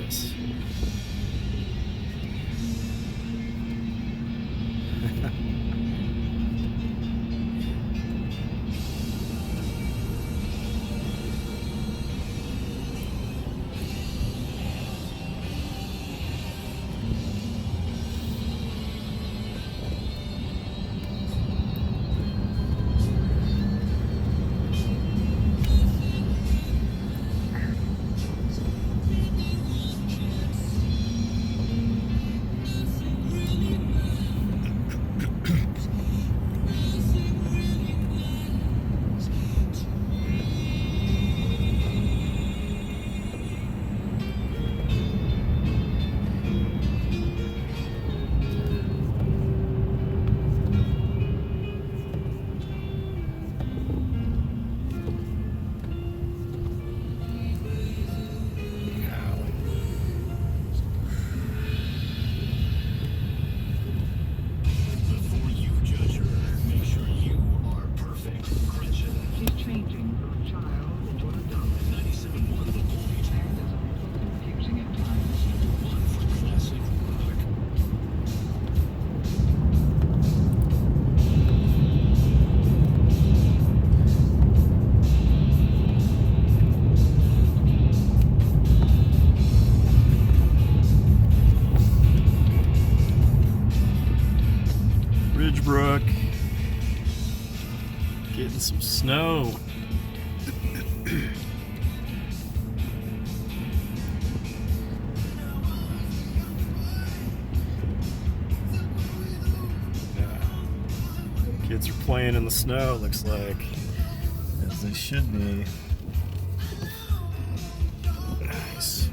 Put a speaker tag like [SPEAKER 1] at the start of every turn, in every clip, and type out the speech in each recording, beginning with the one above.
[SPEAKER 1] this.
[SPEAKER 2] Before you judge her, make sure you are perfect. Gretchen.
[SPEAKER 3] She's changing from a child into an adult.
[SPEAKER 2] 97.1 The Point.
[SPEAKER 3] And is a little confusing at times.
[SPEAKER 2] One for classic rock.
[SPEAKER 1] Ridgebrook. Getting some snow. Yeah. Kids are playing in the snow, looks like. As they should be. Nice.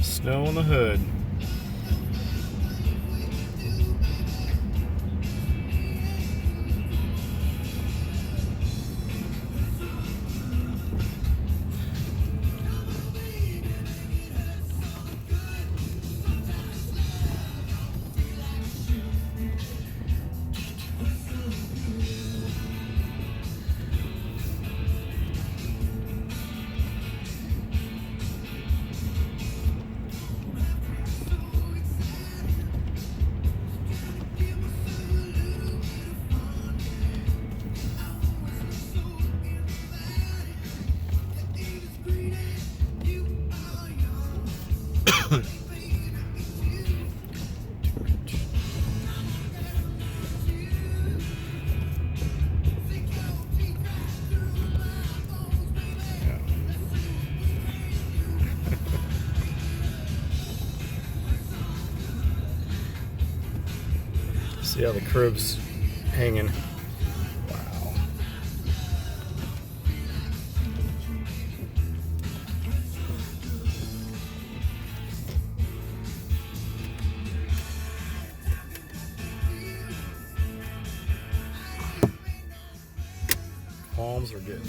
[SPEAKER 1] Snow on the hood. See how the crib's hanging. Wow. Palms are good.